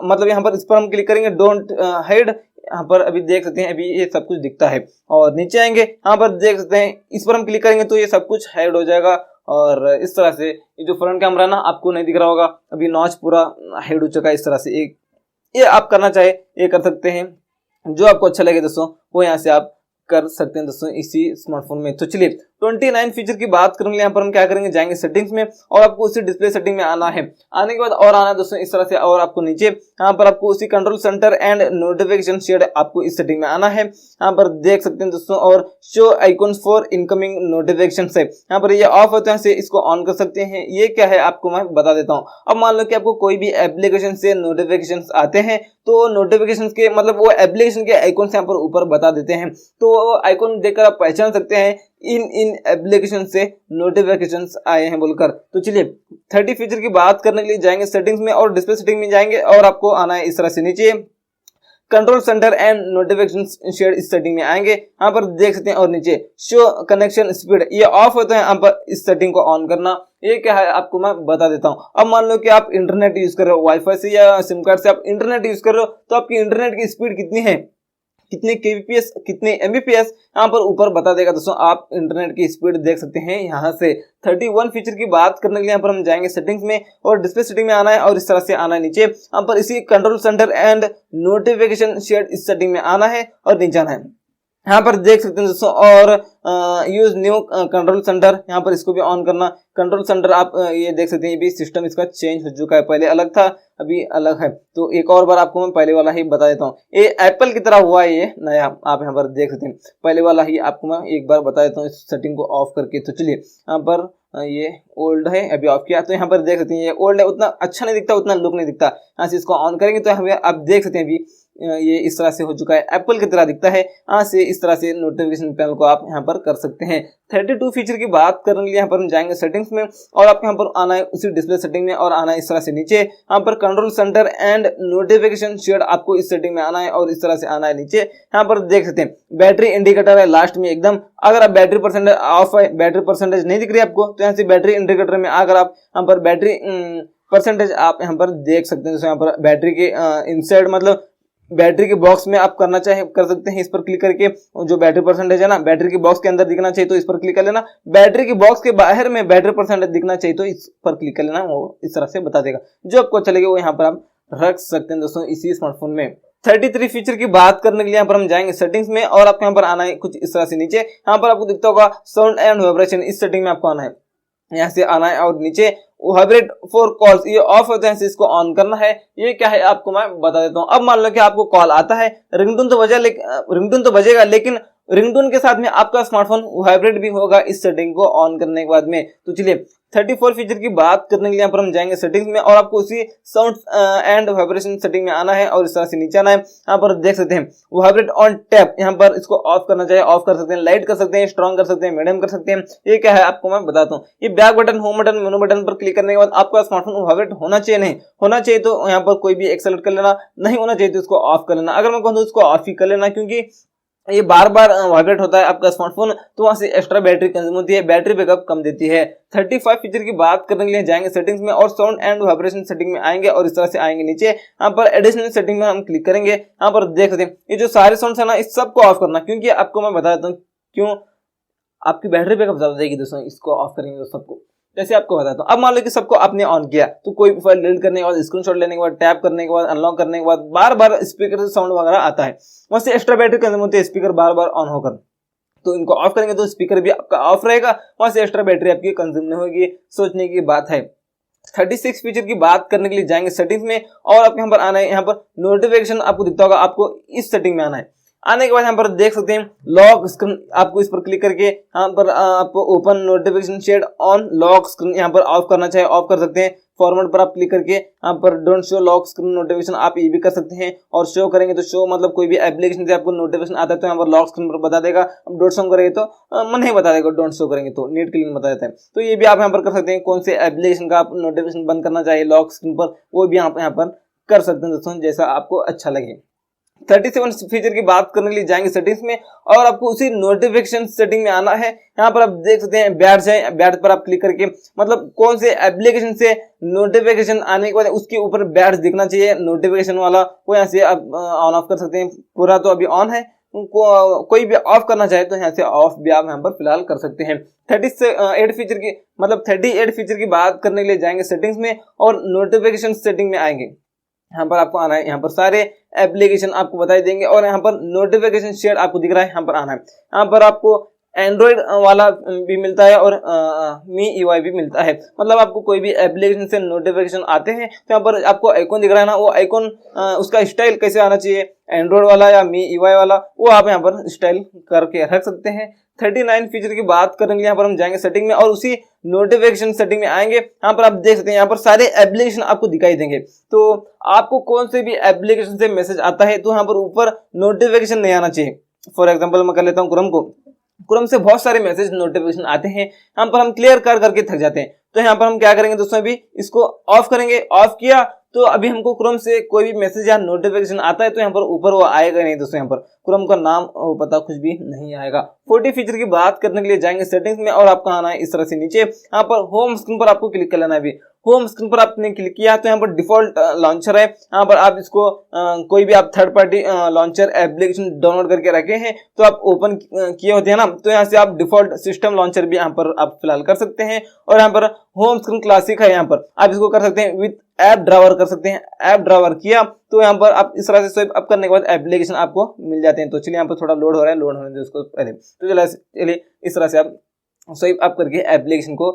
मतलब यहाँ पर इस पर हम क्लिक करेंगे, डोंट हाइड, यहाँ पर अभी देख सकते हैं अभी ये सब कुछ दिखता है। और नीचे आएंगे, यहाँ पर देख सकते हैं इस पर हम क्लिक करेंगे तो ये सब कुछ हाइड हो जाएगा। और इस तरह से ये जो फ्रंट कैमरा ना आपको नहीं दिख रहा होगा, अभी नॉच पूरा हाइड हो चुका है इस तरह से। एक ये आप करना चाहे ये कर सकते हैं, जो आपको अच्छा लगे दोस्तों वो यहाँ से आप कर सकते हैं दोस्तों इसी स्मार्टफोन में। तो चलिए 29 फीचर की बात करेंगे, यहाँ पर हम क्या करेंगे, जाएंगे सेटिंग्स में और आपको उसी डिस्प्ले सेटिंग में आना है। आने के बाद और आना है दोस्तों इस तरह से, और आपको नीचे यहाँ पर आपको उसी control centre and notification shade आपको इस सेटिंग में आना है। यहाँ पर देख सकते हैं दोस्तों, और show icons for incoming notification से यहाँ पर ये ऑफ होते हैं, से इसको ऑन कर सकते हैं। ये क्या है आपको मैं बता देता हूँ। अब मान लो कि आपको कोई भी एप्लीकेशन से नोटिफिकेशन आते हैं, तो नोटिफिकेशन के मतलब वो एप्लीकेशन के आइकॉन यहाँ पर ऊपर बता देते हैं, तो आइकॉन देखकर आप पहचान सकते हैं इन एप्लीकेशन से नोटिफिकेशंस आए हैं बोलकर। तो चलिए 30 फीचर की बात करने के लिए जाएंगे सेटिंग्स में और डिस्प्ले सेटिंग में जाएंगे, और आपको आना है इस तरह से नीचे control centre and notification shade इस सेटिंग में आएंगे। यहाँ पर देख सकते हैं, और नीचे शो कनेक्शन स्पीड ये ऑफ होता है, यहाँ पर इस सेटिंग को ऑन करना। ये क्या है आपको मैं बता देता हूँ। अब मान लो कि आप इंटरनेट यूज कर रहे हो, वाईफाई से या सिम कार्ड से आप इंटरनेट यूज कर रहे हो, तो आपकी इंटरनेट की स्पीड कितनी है, कितने kbps कितने mbps यहाँ पर ऊपर बता देगा दोस्तों। आप इंटरनेट की स्पीड देख सकते हैं यहाँ से। 31 फीचर की बात करने के लिए यहाँ पर हम जाएंगे सेटिंग्स में और डिस्प्ले सेटिंग में आना है, और इस तरह से आना है नीचे। यहाँ पर इसी control centre and notification shade इस सेटिंग में आना है और नीचे आना है। यहाँ पर देख सकते हैं दोस्तों, और यूज न्यू कंट्रोल सेंटर यहाँ पर इसको भी ऑन करना। कंट्रोल सेंटर आप ये देख सकते हैं, ये भी सिस्टम इसका चेंज हो चुका है, पहले अलग था अभी अलग है। तो एक और बार आपको मैं पहले वाला ही बता देता हूँ। ये एप्पल की तरह हुआ है, ये नया आप यहाँ पर देख सकते हैं, पहले वाला ही आपको मैं एक बार बता देता हूँ इस सेटिंग को ऑफ करके। तो चलिए यहाँ पर ये ओल्ड है, अभी ऑफ किया, तो यहाँ पर देख सकते हैं ये ओल्ड है, उतना अच्छा नहीं दिखता, उतना लुक नहीं दिखता। यहाँ से इसको ऑन करेंगे तो हमें आप देख सकते हैं अभी ये इस तरह से हो चुका है, एप्पल की तरह दिखता है। यहाँ से इस तरह से नोटिफिकेशन पैनल को आप यहाँ पर कर सकते हैं। 32 फीचर की बात करने के लिए यहाँ पर हम जाएंगे सेटिंग्स में, और आपको यहाँ पर आना है उसी डिस्प्ले सेटिंग में, और आना है इस तरह से नीचे। यहाँ पर control centre and notification shade आपको इस सेटिंग में आना है, और इस तरह से आना है नीचे। यहाँ पर देख सकते हैं बैटरी इंडिकेटर है लास्ट में एकदम। अगर आप बैटरी परसेंटेज ऑफ है, बैटरी परसेंटेज नहीं दिख रही आपको, तो यहाँ से बैटरी इंडिकेटर में अगर आप यहाँ पर बैटरी परसेंटेज आप यहाँ पर देख सकते हैं। यहाँ पर बैटरी के इनसाइड मतलब बैटरी के बॉक्स में आप करना चाहे कर सकते हैं, इस पर क्लिक करके जो बैटरी परसेंटेज है ना, बैटरी के बॉक्स के अंदर दिखना चाहिए तो इस पर क्लिक कर लेना। बैटरी के बॉक्स के बाहर में बैटरी परसेंटेज दिखना चाहिए तो इस पर क्लिक कर लेना, वो इस तरह से बता देगा। जो आपको अच्छा लगे वो यहाँ पर आप रख सकते हैं दोस्तों इसी स्मार्टफोन में। 33 फीचर की बात करने के लिए यहाँ पर हम जाएंगे सेटिंग्स में, और आपको यहाँ पर आना है कुछ इस तरह से नीचे। यहाँ पर आपको दिखता होगा साउंड एंड वाइब्रेशन, इस सेटिंग में आपको आना है, यहाँ से आना है, और नीचे वाइब्रेट फॉर कॉल्स ये ऑफ होते हैं, इसको ऑन करना है। ये क्या है आपको मैं बता देता हूँ। अब मान लो कि आपको कॉल आता है, रिंगटोन तो बजेगा, लेकिन रिंगटोन के साथ में आपका स्मार्टफोन वाइब्रेट भी होगा इस सेटिंग को ऑन करने के बाद में। तो चलिए 34 फीचर की बात करने के लिए यहाँ पर हम जाएंगे सेटिंग्स में, और आपको उसी साउंड एंड वाइब्रेशन सेटिंग में आना है, और इस तरह से नीचे आना है। यहाँ पर देख सकते हैं वाइब्रेट ऑन टैप, यहाँ पर इसको ऑफ करना चाहिए, ऑफ कर सकते हैं, लाइट कर सकते हैं, स्ट्रॉन्ग कर सकते हैं, मीडियम कर सकते हैं। ये क्या है आपको मैं बताता हूँ। ये बैक बटन, होम बटन, मेनू बटन पर क्लिक करने के बाद आपका स्मार्टफोन वाइब्रेट होना चाहिए, नहीं होना चाहिए तो यहाँ पर कोई भी एक सेलेक्ट कर लेना, नहीं होना चाहिए तो इसको ऑफ कर लेना। अगर मैं कहूँ तो इसको ऑफ ही कर लेना, क्योंकि ये बार बार वाइब्रेट होता है आपका स्मार्टफोन, तो वहां से एक्स्ट्रा बैटरी कंज्यूम होती है, बैटरी बैकअप कम देती है। 35 फीचर की बात करने के लिए जाएंगे सेटिंग्स में, और साउंड एंड वाइब्रेशन सेटिंग में आएंगे, और इस तरह से आएंगे नीचे। यहाँ पर एडिशनल सेटिंग में हम क्लिक करेंगे। यहाँ पर देख सकते हैं ये जो सारे साउंड है ना, इस सबको ऑफ करना, क्योंकि आपको मैं बता देता हूँ क्यों। आपकी बैटरी बैकअप ज्यादा देगी दोस्तों, इसको ऑफ करेंगे तो सबको, जैसे आपको बताता हूँ। अब मान लो कि सबको आपने ऑन किया, तो कोई भी फाइल डिलीट करने के बाद, स्क्रीनशॉट लेने के बाद, टैप करने के बाद, अनलॉक करने के बाद बार बार स्पीकर से साउंड वगैरह आता है, वहां से एक्स्ट्रा बैटरी कंज्यूम होती है स्पीकर बार बार ऑन होकर। तो इनको ऑफ करेंगे तो स्पीकर भी आपका ऑफ रहेगा, वहां से एक्स्ट्रा बैटरी आपकी कंज्यूम नहीं होगी, सोचने की बात है। 36 फीचर की बात करने के लिए जाएंगे सेटिंग्स में, और आपको यहाँ पर आना है। यहाँ पर नोटिफिकेशन आपको दिखता होगा, आपको इस सेटिंग में आना है। आने के बाद यहाँ पर देख सकते हैं लॉक स्क्रीन, आपको इस पर क्लिक करके यहाँ पर आपको open notification shade on lock screen यहाँ पर ऑफ करना चाहे ऑफ कर सकते हैं। फॉर्मेट पर आप क्लिक करके यहाँ पर don't show lock screen notification आप ये भी कर सकते हैं, और शो करेंगे तो शो मतलब कोई भी एप्लीकेशन से आपको नोटिफिकेशन आता है तो यहाँ पर लॉक स्क्रीन पर बता देगा। अब डोंट शो करेंगे तो मन नहीं बता देगा, डोंट शो करेंगे तो नीट क्लीन बता देता है। तो ये भी आप यहाँ पर कर सकते हैं, कौन से एप्लीकेशन का आप नोटिफिकेशन बंद करना चाहिए लॉक स्क्रीन पर, वो भी आप यहाँ पर कर सकते हैं दोस्तों, जैसा आपको अच्छा लगे। 37 फीचर की बात करने के लिए जाएंगे सेटिंग्स में, और आपको उसी नोटिफिकेशन सेटिंग में आना है। यहाँ पर आप देख सकते हैं बैड्ज है, बैड्ज पर आप क्लिक करके मतलब कौन से एप्लीकेशन से नोटिफिकेशन आने के बाद उसके ऊपर बैड्ज दिखना चाहिए नोटिफिकेशन वाला, वो यहाँ से आप ऑन ऑफ कर सकते हैं। पूरा तो अभी ऑन है, कोई भी ऑफ करना चाहे तो यहाँ से ऑफ भी आप यहाँ पर फिलहाल कर सकते हैं। 38 फीचर की मतलब 38 फीचर की बात करने के लिए जाएंगे सेटिंग्स में, और नोटिफिकेशन सेटिंग में आएंगे। यहाँ पर आपको आना है, यहाँ पर सारे एप्लीकेशन आपको बताई देंगे और यहाँ पर नोटिफिकेशन शेयर आपको दिख रहा है, यहाँ पर आना है। यहाँ पर आपको एंड्रॉइड वाला भी मिलता है और मी यूआई भी मिलता है, मतलब आपको कोई भी एप्लीकेशन से नोटिफिकेशन आते हैं तो यहाँ पर आपको आइकॉन दिख रहा है ना, वो आइकॉन उसका स्टाइल कैसे आना चाहिए, एंड्रॉइड वाला या मी यूआई वाला, वो आप यहाँ पर स्टाइल करके रख सकते हैं। 39 फीचर की बात करेंगे, यहाँ पर हम जाएंगे सेटिंग में और उसी नोटिफिकेशन सेटिंग में आएंगे। यहाँ पर आप देख सकते हैं, यहाँ पर सारे एप्लीकेशन आपको दिखाई देंगे। तो आपको कौन से भी एप्लीकेशन से मैसेज आता है तो यहाँ पर ऊपर नोटिफिकेशन नहीं आना चाहिए। फॉर एग्जाम्पल मैं कर लेता हूँ क्रोम से बहुत सारे मैसेज नोटिफिकेशन आते हैं, यहाँ पर हम क्लियर करके थक जाते हैं। तो यहाँ पर हम क्या करेंगे दोस्तों, अभी इसको ऑफ करेंगे। ऑफ किया तो अभी हमको क्रोम से कोई भी मैसेज या नोटिफिकेशन आता है तो यहाँ पर ऊपर वो आएगा नहीं दोस्तों, यहाँ पर क्रोम का नाम वो पता कुछ भी नहीं आएगा। 40 फीचर की बात करने के लिए जाएंगे सेटिंग्स में और आपको आना है इस तरह से नीचे, यहाँ पर होम स्क्रीन पर आपको क्लिक कर लेना है। अभी होम स्क्रीन पर आपने क्लिक किया तो यहाँ पर डिफॉल्ट लॉन्चर है, यहाँ पर आप इसको कोई भी आप third party launcher application download करके रखे हैं तो आप ओपन किए होते हैं ना, तो यहाँ से आप डिफॉल्ट सिस्टम लॉन्चर भी यहाँ पर आप फिलहाल कर सकते हैं। और यहाँ पर होम स्क्रीन क्लासिक है, यहाँ पर आप इसको कर सकते हैं विद ऐप ड्रावर कर सकते हैं। ऐप ड्रावर किया तो यहाँ पर आप इस तरह से स्वाइप अप करने के बाद एप्लीकेशन आपको मिल जाते हैं। तो चलिए यहाँ पर थोड़ा लोड हो रहा है, लोड होने दो इसको पहले। तो चलिए इस तरह से आप स्वाइप अप करके एप्लीकेशन को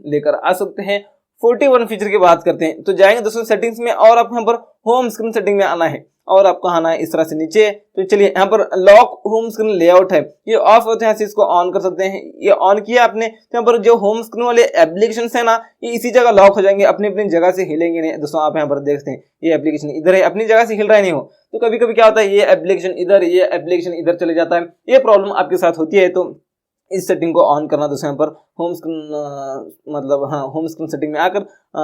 लेकर आ सकते हैं। 41 फीचर की बात करते हैं तो जाएंगे दोस्तों सेटिंग्स में और आप यहाँ पर होम स्क्रीन सेटिंग में आना है और आपको आना है इस तरह से नीचे। तो चलिए यहाँ पर लॉक होम स्क्रीन लेआउट है, ये ऑफ होते हैं, इसको ऑन कर सकते हैं। ये ऑन किया आपने तो यहाँ पर जो होम स्क्रीन वाले एप्लीकेशन है ना, ये इसी जगह लॉक हो जाएंगे, अपनी अपनी जगह से हिलेंगे नहीं दोस्तों। आप यहाँ पर देखते हैं ये एप्लीकेशन इधर है, अपनी जगह से हिल रहा नहीं हो, तो कभी कभी क्या होता है ये एप्लीकेशन इधर, ये एप्लीकेशन इधर चले जाता है, ये प्रॉब्लम आपके साथ होती है। तो इस सेटिंग को ऑन करना दोस्तों, यहाँ पर होम स्क्रीन मतलब हाँ होम स्क्रीन सेटिंग में आकर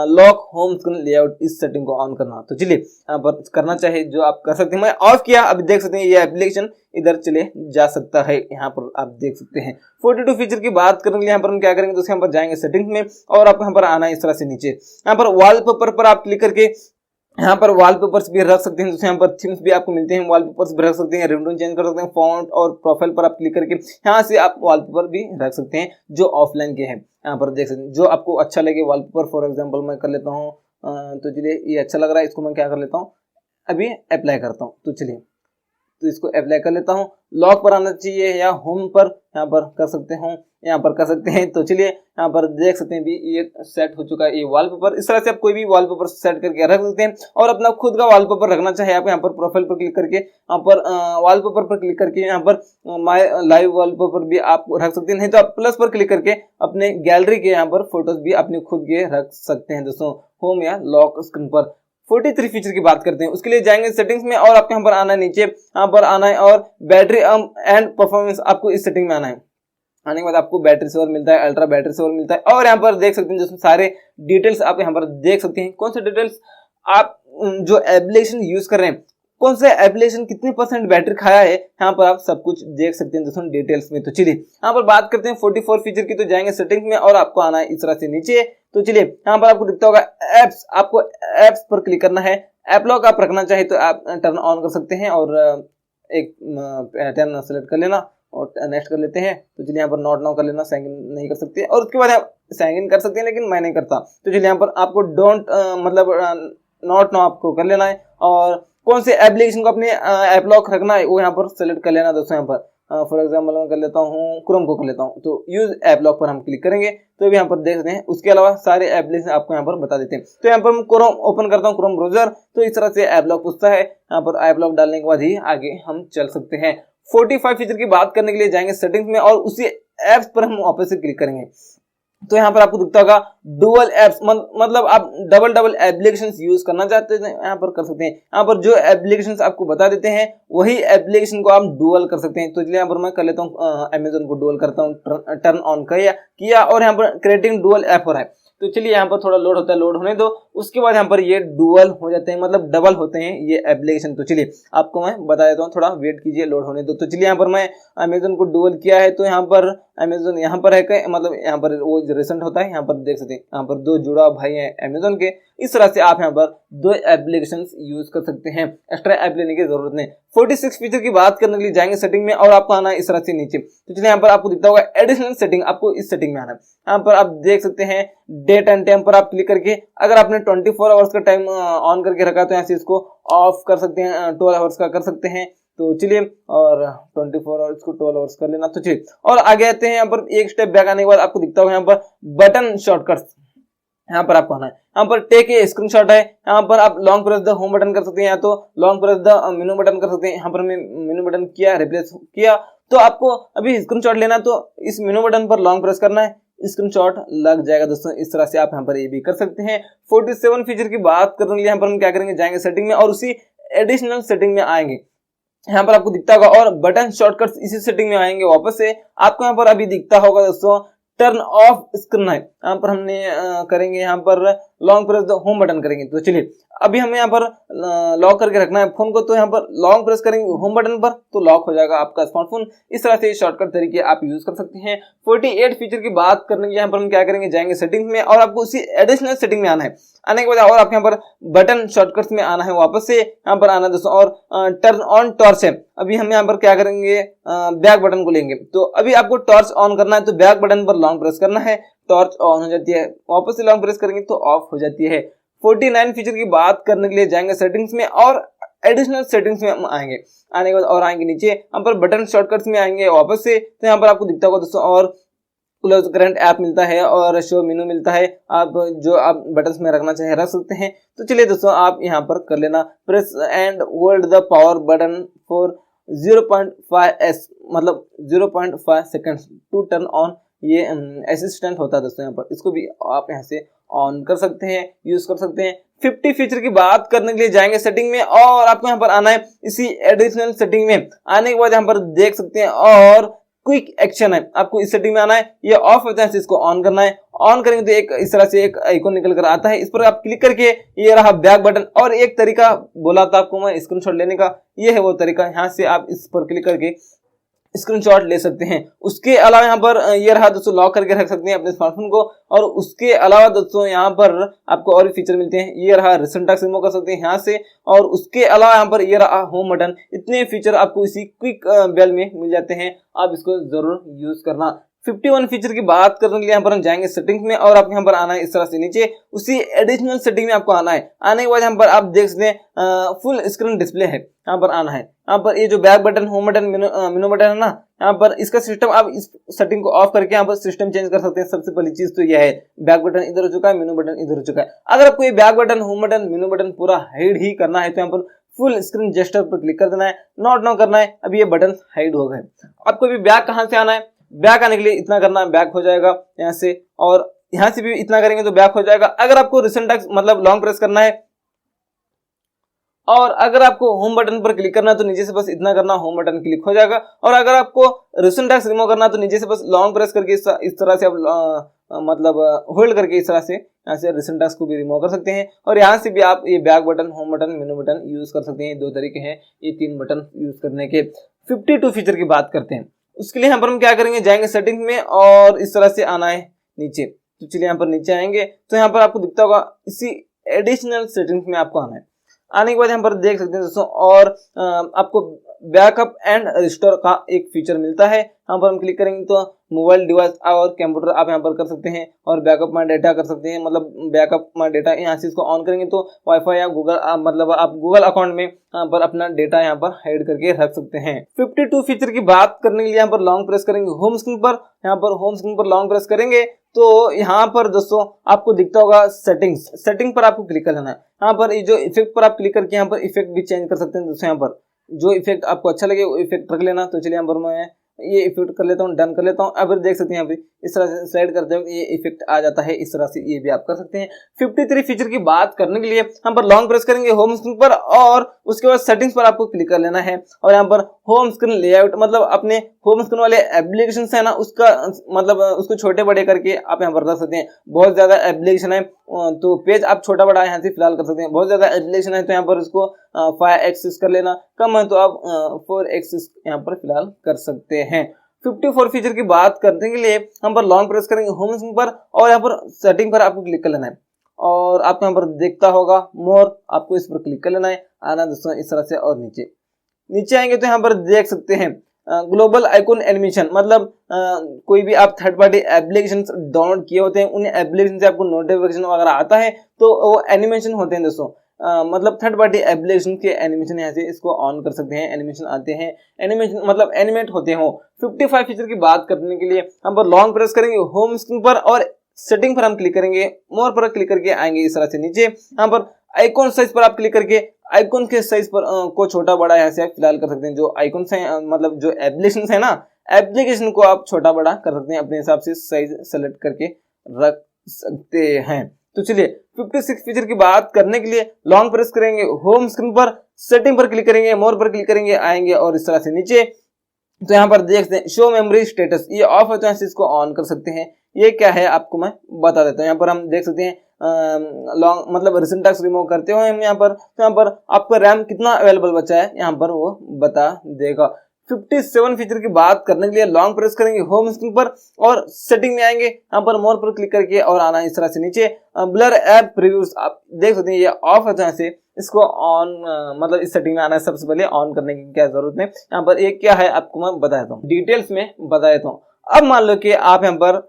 लॉक होम स्क्रीन लेआउट इस सेटिंग को ऑन करना। तो चलिए यहाँ पर करना चाहे जो आप कर सकते हैं। मैं ऑफ किया, अभी देख सकते हैं ये एप्लीकेशन इधर चले जा सकता है, यहाँ पर आप देख सकते हैं। 42 फीचर की बात करेंगे, यहाँ पर हम क्या करेंगे दोस्तों, यहाँ पर जाएंगे सेटिंग्स में और आपको यहाँ पर आना है इस तरह से नीचे। यहाँ पर वॉलपेपर पर आप क्लिक करके यहाँ पर वॉलपेपर्स भी रख सकते हैं दोस्तों, यहाँ पर थीम्स भी आपको मिलते हैं, वॉलपेपर्स भी रख सकते हैं, रिंगटोन चेंज कर सकते हैं, फॉन्ट और प्रोफाइल पर आप क्लिक करके यहाँ से आप वॉलपेपर भी रख सकते हैं जो ऑफलाइन के हैं। यहाँ पर देख सकते हैं जो आपको अच्छा लगे वॉलपेपर। फॉर एग्जांपल मैं कर लेता हूँ, तो चलिए ये अच्छा लग रहा है, इसको मैं क्या कर लेता हूँ अभी अप्लाई करता हूँ। तो चलिए तो इसको अप्लाई कर लेता हूँ। लॉक पर आना चाहिए या होम पर यहाँ पर कर सकते हैं, यहाँ पर कर सकते हैं। तो चलिए यहाँ पर देख सकते हैं भी ये सेट हो चुका है ये वॉलपेपर। इस तरह से आप कोई भी वॉलपेपर सेट करके रख सकते हैं और अपना खुद का वॉलपेपर रखना चाहे आप यहाँ पर प्रोफाइल पर क्लिक करके, यहाँ पर वॉलपेपर पर क्लिक करके यहाँ पर माय लाइव वॉलपेपर भी आप रख सकते हैं। नहीं तो आप प्लस पर क्लिक करके अपने गैलरी के यहाँ पर फोटोज भी अपने खुद के रख सकते हैं दोस्तों, होम या लॉक स्क्रीन पर। 43 फीचर की बात करते हैं, उसके लिए जाएंगे सेटिंग्स में और आपको यहाँ पर आना है नीचे, यहाँ पर आना है और बैटरी एंड परफॉर्मेंस आपको इस सेटिंग में आना है। आने के बाद आपको बैटरी सेवर मिलता है, अल्ट्रा बैटरी सेवर मिलता है और यहाँ पर देख सकते हैं जिसमें सारे डिटेल्स आप यहाँ पर देख सकते हैं। कौन से डिटेल्स आप जो एप्लीकेशन यूज कर रहे हैं, कौन सा एप्लीकेशन कितने % बैटरी खाया है, यहाँ पर आप सब कुछ देख सकते हैं दोस्तों डिटेल्स में। तो चलिए यहाँ पर बात करते हैं 44 फीचर की, तो जाएंगे सेटिंग्स में और आपको आना है इस तरह से नीचे। तो चलिए यहाँ पर आपको दिखता होगा एप्स, आपको एप्स पर क्लिक करना है। ऐप लॉक आप रखना चाहे तो आप टर्न ऑन कर सकते हैं और एक पैटर्न सेलेक्ट कर लेना और नेक्स्ट कर लेते हैं। तो चलिए यहाँ पर नॉट नाउ कर लेना, साइन इन नहीं कर सकते और उसके बाद आप साइन इन कर सकते हैं, लेकिन मैं नहीं करता। तो चलिए यहाँ पर आपको डोंट मतलब नॉट नाउ आपको कर लेना है और कौन से एप्लीकेशन को अपने ऐप लॉक रखना है वो यहाँ पर सेलेक्ट कर लेना दोस्तों। यहाँ पर फॉर एग्जांपल मैं कर लेता हूँ क्रोम को कर लेता हूँ, तो यूज ऐप लॉक पर हम क्लिक करेंगे तो भी यहाँ पर देख सकते हैं। उसके अलावा सारे एप्लीकेशन आपको यहाँ पर बता देते हैं। तो यहाँ पर मैं क्रोम ओपन करता हूँ, क्रोम ब्राउजर, तो इस तरह से ऐप लॉक पूछता है। यहाँ पर ऐप लॉक डालने के बाद ही आगे हम चल सकते हैं। 45 फीचर की बात करने के लिए जाएंगे सेटिंग्स में और उसी एप्स पर हम वापस से क्लिक करेंगे। तो यहाँ पर आपको दिखता होगा डुअल एप्स, मतलब आप डबल एप्लीकेशंस यूज करना चाहते हैं यहाँ पर कर सकते हैं। यहाँ पर जो एप्लीकेशंस आपको बता देते हैं वही एप्लीकेशन को आप डुअल कर सकते हैं। तो इसलिए यहाँ पर मैं कर लेता हूँ अमेजोन को डुअल करता हूँ, टर्न ऑन किया और यहाँ पर क्रिएटिंग डुअल ऐप हो रहा है। तो चलिए यहाँ पर थोड़ा लोड होता है, लोड होने दो। उसके बाद यहाँ पर ये डुअल हो जाते हैं, मतलब डबल होते हैं ये एप्लीकेशन। तो चलिए आपको मैं बता देता हूँ, थोड़ा वेट कीजिए, लोड होने दो। तो चलिए यहाँ पर मैं अमेजोन को डुअल किया है, तो यहाँ पर अमेजोन यहाँ पर है, मतलब यहाँ पर वो रिसेंट होता है, यहाँ पर देख सकते हैं यहाँ पर 2 जुड़ा भाई हैं अमेजोन के। इस तरह से आप यहाँ पर 2 एप्लीकेशन यूज कर सकते हैं, एक्स्ट्रा ऐप लेने की जरूरत नहीं। 46 फीचर की बात करने के लिए जाएंगे सेटिंग में और आपको आना है इस तरह से नीचे। तो चलिए यहाँ पर आपको दिखता होगा एडिशनल सेटिंग, आपको इस सेटिंग में आना है। यहाँ पर आप देख सकते हैं डेट एंड टाइम पर आप क्लिक करके अगर आपने 24 आवर्स का टाइम ऑन करके रखा तो यहाँ से इसको ऑफ कर सकते हैं, 12 आवर्स का कर सकते हैं। तो चलिए, और 24 आवर्स को 12 आवर्स कर लेना। तो चलिए और आगे आते हैं। यहाँ पर एक स्टेप बैक आने के बाद आपको दिखता होगा यहाँ पर बटन शॉर्टकट्स, यहाँ पर आपको आना है। यहाँ पर टेक ए स्क्रीनशॉट है, यहाँ पर आप long press the home button कर सकते हैं या तो long press the menu button कर सकते हैं। यहाँ पर मैं मेनू बटन किया, रिप्लेस किया। तो आपको अभी स्क्रीनशॉट लेना तो इस मेनू बटन पर लॉन्ग प्रेस करना है, स्क्रीनशॉट लग जाएगा दोस्तों। इस तरह से आप यहाँ पर ये भी कर सकते हैं। 47 फीचर की बात करने के लिए यहाँ पर हम क्या करेंगे, जाएंगे सेटिंग में और उसी एडिशनल सेटिंग में आएंगे। यहाँ पर आपको दिखता होगा और बटन शॉर्टकट्स इसी सेटिंग में आएंगे वापस से। आपको यहाँ पर अभी दिखता होगा दोस्तों टर्न ऑफ स्क्रीन है, यहाँ पर हमने करेंगे यहाँ पर long press the home button करेंगे। तो चलिए अभी हमें यहाँ पर लॉक करके रखना है फोन को, तो यहाँ पर लॉन्ग प्रेस करेंगे होम बटन पर तो लॉक हो जाएगा आपका स्मार्टफोन। इस तरह से शॉर्टकट तरीके आप यूज कर सकते हैं। 48 फीचर की बात करने के यहाँ पर हम क्या करेंगे, जाएंगे सेटिंग्स में और आपको उसी एडिशनल सेटिंग में आना है। आने के बाद और आपके यहाँ पर बटन शॉर्टकट्स में आना है, वापस से यहाँ पर आना है दोस्तों। और टर्न ऑन टॉर्च है, अभी हम यहाँ पर क्या करेंगे, बैक बटन को लेंगे। तो अभी आपको टॉर्च ऑन करना है तो बैक बटन पर लॉन्ग प्रेस करना है, टॉर्च ऑन हो जाती है। वापस से लॉन्ग प्रेस करेंगे तो ऑफ हो जाती है। 49 फीचर की बात करने के लिए जाएंगे सेटिंग्स में और एडिशनल सेटिंग्स में हम आएंगे। आने के बाद और आएंगे नीचे, यहाँ पर बटन शॉर्टकट्स में आएंगे वापस से। तो यहाँ पर आपको दिखता होगा दोस्तों और क्लोज करंट ऐप मिलता है और शो मेनू मिलता है, आप जो आप बटन्स में रखना चाहे रख सकते हैं। तो चलिए दोस्तों आप यहाँ पर कर लेना, press and hold the power button for 0.5s मतलब 0.5 सेकंड्स टू टर्न ऑन। ये असिस्टेंट होता है दोस्तों, यहाँ पर इसको भी आप यहाँ से ऑन कर सकते हैं, यूज कर सकते हैं। 50 फीचर की बात करने के लिए जाएंगे सेटिंग में और आपको यहाँ पर आना है इसी एडिशनल सेटिंग में। आने के बाद यहाँ पर देख सकते हैं और क्विक एक्शन है, आपको इस सेटिंग में आना है। ये ऑफ होता है, इसको ऑन करना है। ऑन करेंगे तो एक इस तरह से एक आइकॉन निकल कर आता है, इस पर आप क्लिक करके ये रहा बैक बटन। और एक तरीका बोला था आपको मैं स्क्रीनशॉट लेने का, ये है वो तरीका। यहाँ से आप इस पर क्लिक करके स्क्रीनशॉट ले सकते हैं। उसके अलावा यहाँ पर ये रहा दोस्तों, लॉक करके रख सकते हैं अपने स्मार्टफोन को। और उसके अलावा दोस्तों यहाँ पर आपको और भी फीचर मिलते हैं। ये रहा रिसेंट टैक्स रिमूव कर सकते हैं यहाँ से। और उसके अलावा यहाँ पर ये रहा होम बटन। इतने फीचर आपको इसी क्विक बेल में मिल जाते हैं, आप इसको जरूर यूज करना। 51 फीचर की बात करने के लिए यहाँ पर हम जाएंगे सेटिंग्स में और आपको यहाँ पर आना है इस तरह से नीचे, उसी एडिशनल सेटिंग में आपको आना है। आने के बाद यहाँ पर आप देख सकते हैं फुल स्क्रीन डिस्प्ले है, यहाँ पर आना है। यहाँ पर ये जो बैक बटन, होम बटन, मेनू बटन है ना, यहाँ पर इसका सिस्टम आप इस सेटिंग को ऑफ करके यहाँ पर सिस्टम चेंज कर सकते हैं। सबसे पहली चीज तो यह है, बैक बटन इधर हो चुका है, मेनू बटन इधर हो चुका है। अगर आपको ये बैक बटन, होम बटन, मेनू बटन पूरा हाइड ही करना है तो यहाँ पर फुल स्क्रीन जेस्चर पर क्लिक कर देना है, नॉट नो करना है। अभी ये बटन हाइड हो गए। आपको अभी बैक कहाँ से आना है, बैक आने के लिए इतना करना है, बैक हो जाएगा यहाँ से, और यहाँ से भी इतना करेंगे तो बैक हो जाएगा। अगर आपको रिसेंट टैक्स मतलब लॉन्ग प्रेस करना है और अगर आपको होम बटन पर क्लिक करना है तो नीचे से बस इतना करना, होम बटन क्लिक हो जाएगा। और अगर आपको रिसेंट टैक्स रिमूव करना है तो नीचे से बस लॉन्ग प्रेस करके इस तरह से आप मतलब होल्ड करके इस तरह से यहाँ से रिसेंट टैक्स को भी रिमूव कर सकते हैं। और यहाँ से भी आप ये बैक बटन, होम बटन, मेनू बटन यूज कर सकते हैं। दो तरीके हैं ये 3 बटन यूज करने के। 52 फीचर की बात करते हैं, उसके लिए यहाँ पर हम क्या करेंगे, जाएंगे सेटिंग में और इस तरह से आना है नीचे। तो चलिए यहाँ पर नीचे आएंगे तो यहाँ पर आपको दिखता होगा इसी एडिशनल सेटिंग्स में आपको आना है। आने के बाद यहाँ पर देख सकते हैं दोस्तों और आपको बैकअप एंड रिस्टोर का एक फीचर मिलता है। यहाँ पर हम क्लिक करेंगे तो मोबाइल डिवाइस और कंप्यूटर आप यहाँ पर कर सकते हैं और बैकअप माई डेटा कर सकते हैं। मतलब बैकअप माई डेटा यहाँ से इसको ऑन करेंगे तो वाईफाई या गूगल मतलब आप गूगल अकाउंट में यहाँ पर अपना डेटा यहाँ पर हाइड करके रख सकते हैं। 52 फीचर की बात करने के लिए यहाँ पर लॉन्ग प्रेस करेंगे होम स्क्रीन पर, यहाँ पर होम स्क्रीन पर लॉन्ग प्रेस करेंगे तो यहाँ पर दोस्तों आपको दिखता होगा सेटिंग्स, सेटिंग पर आपको क्लिक कर लेना है। यहाँ पर ये जो इफेक्ट पर आप क्लिक करके यहाँ पर इफेक्ट भी चेंज कर सकते हैं दोस्तों। यहाँ पर जो इफेक्ट आपको अच्छा लगे वो इफेक्ट रख लेना। तो चलिए यहाँ पर मैं ये इफेक्ट कर लेता हूँ, डन कर लेता हूँ। अब देख सकते हैं यहाँ पे इस तरह से स्लाइड करते हैं ये इफेक्ट आ जाता है, इस तरह से ये भी आप कर सकते हैं। 53 फीचर की बात करने के लिए हम पर लॉन्ग प्रेस करेंगे होम स्क्रीन पर और उसके बाद सेटिंग्स पर आपको क्लिक कर लेना है। और यहाँ पर होम स्क्रीन लेआउट मतलब अपने होम स्क्रीन वाले एप्लीकेशन है ना, उसका मतलब उसको छोटे बड़े करके आप यहाँ पर रख सकते हैं। बहुत ज्यादा एप्लीकेशन है तो पेज आप छोटा बड़ा यहाँ से फिलहाल कर सकते हैं। बहुत ज्यादा एप्लीकेशन है तो यहाँ पर उसको 5 एक्सिस कर लेना, कम है तो आप 4 एक्सिस यहाँ पर फिलहाल कर सकते हैं। 54 फीचर की बात करने के लिए हम पर लॉन्ग प्रेस करेंगे होम स्क्रीन पर और यहाँ पर सेटिंग पर आपको क्लिक कर लेना है। और आपको यहाँ पर देखता होगा मोर, आपको इस पर क्लिक कर लेना है। आना दोस्तों इस तरह से और नीचे आएंगे तो यहाँ पर देख सकते हैं ग्लोबल आइकॉन एनिमेशन, मतलब कोई भी आप थर्ड पार्टी एप्लीकेशन डाउनलोड किए होते हैं, उन एप्लीकेशन से आपको नोटिफिकेशन वगैरह आता है तो वो एनिमेशन होते हैं दोस्तों। मतलब थर्ड पार्टी एप्लीकेशन के एनिमेशन यहाँ से इसको ऑन कर सकते हैं, एनिमेशन आते हैं, एनिमेशन मतलब एनिमेट होते हो। 55 फीचर की बात करने के लिए हम पर लॉन्ग प्रेस करेंगे होम स्क्रीन पर और सेटिंग पर हम क्लिक करेंगे, मोर पर क्लिक करके आएंगे इस तरह से नीचे। यहाँ पर आइकॉन साइज पर आप क्लिक करके आइकॉन के साइज पर को छोटा बड़ा यहाँ से आप फिलहाल कर सकते हैं। जो आइकॉन है मतलब जो एप्लीकेशन है ना, एप्लीकेशन को आप छोटा बड़ा कर सकते हैं, अपने हिसाब से साइज सेलेक्ट करके रख सकते हैं। तो चलिए 56 फीचर की बात करने के लिए लॉन्ग प्रेस करेंगे होम स्क्रीन पर, सेटिंग पर क्लिक करेंगे, मोर पर क्लिक करेंगे, आएंगे और इस तरह से नीचे। तो यहाँ पर देख सकते हैं शो मेमोरी स्टेटस, ये ऑफ है तो यहाँ से इसको ऑन कर सकते हैं। ये क्या है आपको मैं बता देता हूँ। यहाँ पर हम देख सकते हैं लॉन्ग मतलब रिसेंट टास्क रिमूव करते हुए हम यहाँ पर, तो यहाँ पर आपका रैम कितना अवेलेबल बचा है यहाँ पर वो बता देगा। 57 फीचर की बात करने के लिए लॉन्ग प्रेस करेंगे होम स्क्रीन पर और सेटिंग में आएंगे, यहाँ पर मोर पर क्लिक करके और आना इस तरह से नीचे। ब्लर ऐप प्रीव्यूज आप देख सकते हैं ये ऑफ है तो यहाँ से इसको ऑन मतलब इस सेटिंग में आना है। सबसे पहले ऑन करने की क्या जरूरत है, यहाँ पर एक क्या है आपको मैं बता देता हूँ, डिटेल्स में बता देता हूँ। अब मान लो कि आप यहाँ पर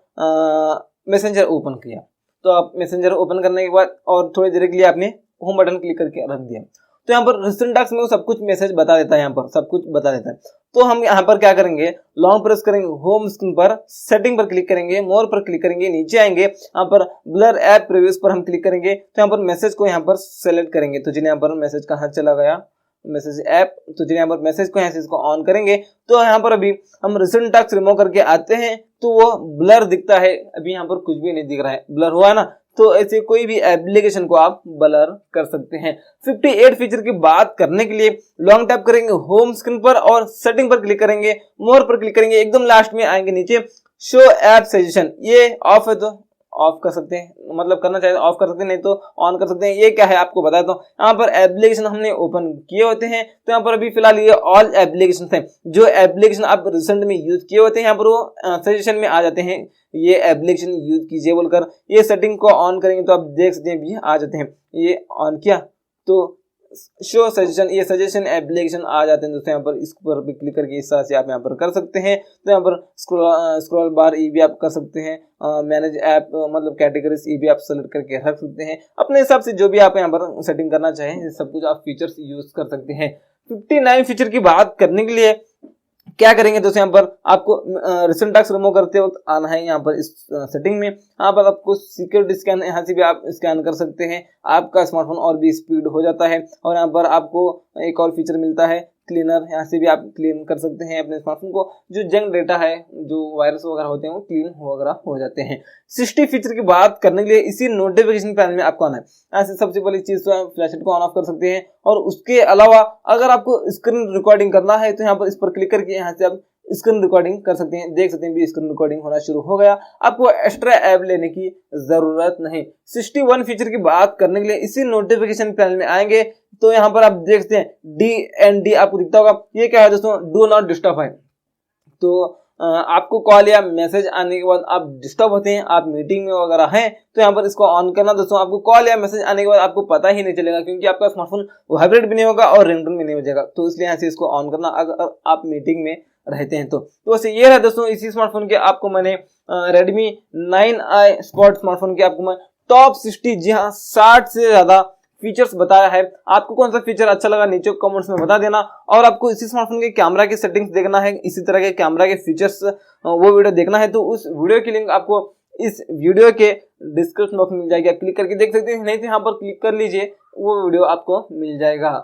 मैसेंजर ओपन किया, तो आप मैसेंजर ओपन करने के बाद और थोड़ी देर के लिए आपने होम बटन क्लिक करके रख दिया, तो यहाँ पर रिसेंट टास्क में वो सब कुछ मैसेज बता देता है, यहाँ पर सब कुछ बता देता है। तो हम यहाँ पर क्या करेंगे, लॉन्ग प्रेस करेंगे होम स्क्रीन पर, सेटिंग पर क्लिक करेंगे, मोर पर क्लिक करेंगे, नीचे आएंगे, यहाँ पर ब्लर ऐप प्रीव्यूज पर हम क्लिक करेंगे, तो यहाँ पर मैसेज को यहाँ पर सेलेक्ट करेंगे। तो जिन्हें यहाँ पर मैसेज कहाँ चला गया, मैसेज ऐप, तो जिन्हें यहाँ पर मैसेज को यहाँ से इसको ऑन करेंगे, तो यहाँ पर अभी हम रिसेंट टास्क रिमूव करके आते हैं तो वो ब्लर दिखता है। अभी यहाँ पर कुछ भी नहीं दिख रहा है, ब्लर हुआ है ना। तो ऐसे कोई भी एप्लीकेशन को आप ब्लर कर सकते हैं। 58 फीचर की बात करने के लिए लॉन्ग टैप करेंगे होम स्क्रीन पर और सेटिंग पर क्लिक करेंगे, मोर पर क्लिक करेंगे, एकदम लास्ट में आएंगे नीचे शो ऐप सजेशन, ये ऑफ है तो ऑफ कर सकते हैं, मतलब करना चाहिए ऑफ कर सकते हैं, नहीं तो ऑन कर सकते हैं। ये क्या है आपको बताता हूँ, यहाँ पर एप्लीकेशन हमने ओपन किए होते हैं, तो यहाँ पर अभी फिलहाल ये ऑल एप्लीकेशन है, जो एप्लीकेशन आप रिसेंट में यूज किए होते हैं यहाँ पर वो सजेशन में आ जाते हैं। ये एप्लीकेशन यूज कीजिए बोलकर ये सेटिंग को ऑन करेंगे तो आप देख सकते हैं भी आ जाते हैं। ये ऑन किया तो शो सजेशन, ये सजेशन एप्लीकेशन आ जाते हैं दोस्तों। यहाँ पर इस पर भी क्लिक करके इस तरह से आप यहाँ पर कर सकते हैं। तो यहाँ पर स्क्रॉल बार ये भी आप कर सकते हैं, मैनेज ऐप मतलब कैटेगरीज ये भी आप सेलेक्ट करके रख सकते हैं अपने हिसाब से, जो भी आप यहाँ पर सेटिंग करना चाहें सब कुछ आप फीचर्स यूज कर सकते हैं। 59 फीचर की बात करने के लिए क्या करेंगे दोस्तों, यहाँ पर आपको रिसेंट टास्क रिमूव करते वक्त आना है यहाँ पर इस सेटिंग में। यहाँ पर आपको सिक्योरिटी स्कैन, यहाँ से भी आप स्कैन कर सकते हैं, आपका स्मार्टफोन और भी स्पीड हो जाता है। और यहाँ पर आपको एक और फीचर मिलता है क्लीनर, यहाँ से भी आप क्लीन कर सकते हैं अपने स्मार्टफोन को, जो जंक डेटा है, जो वायरस वगैरह होते हैं वो क्लीन वगैरह हो जाते हैं। 60 फीचर की बात करने के लिए इसी नोटिफिकेशन पैनल में आपको आना है। यहाँ से सबसे पहली चीज तो फ्लैशलाइट को ऑन ऑफ कर सकते हैं, और उसके अलावा अगर आपको स्क्रीन रिकॉर्डिंग करना है तो यहाँ पर इस पर क्लिक करके यहाँ से आप स्क्रीन रिकॉर्डिंग कर सकते हैं। देख सकते हैं भी स्क्रीन रिकॉर्डिंग होना शुरू हो गया, आपको एक्स्ट्रा ऐप लेने की जरूरत नहीं। 61 फीचर की बात करने के लिए इसी नोटिफिकेशन पैनल में आएंगे तो यहाँ पर आप देख सकते हैं DND आपको दिखता होगा। ये क्या है दोस्तों, डू नॉट डिस्टर्ब है। तो आपको कॉल या मैसेज आने के बाद आप डिस्टर्ब होते हैं, आप मीटिंग में वगैरह हैं, तो यहाँ पर इसको ऑन करना दोस्तों। आपको कॉल या मैसेज आने के बाद आपको पता ही नहीं चलेगा, क्योंकि आपका स्मार्टफोन वाइब्रेट भी नहीं होगा और रिंगटोन भी नहीं हो जाएगा। तो इसलिए यहाँ से इसको ऑन करना अगर आप मीटिंग में रहते हैं तो वैसे ये है दोस्तों इसी स्मार्टफोन के आपको मैंने Redmi 9i स्पॉट स्मार्टफोन के आपको मैं टॉप 60, जी हाँ 60 से ज्यादा फीचर्स बताया है। आपको कौन सा फीचर अच्छा लगा नीचे कमेंट्स में बता देना। और आपको इसी स्मार्टफोन के कैमरा की सेटिंग्स देखना है, इसी तरह के कैमरा के फीचर्स वो वीडियो देखना है, तो उस वीडियो की लिंक आपको इस वीडियो के डिस्क्रिप्शन बॉक्स में मिल जाएगी, आप क्लिक करके देख सकते हैं। नहीं तो यहाँ पर क्लिक कर लीजिए, वो वीडियो आपको मिल जाएगा।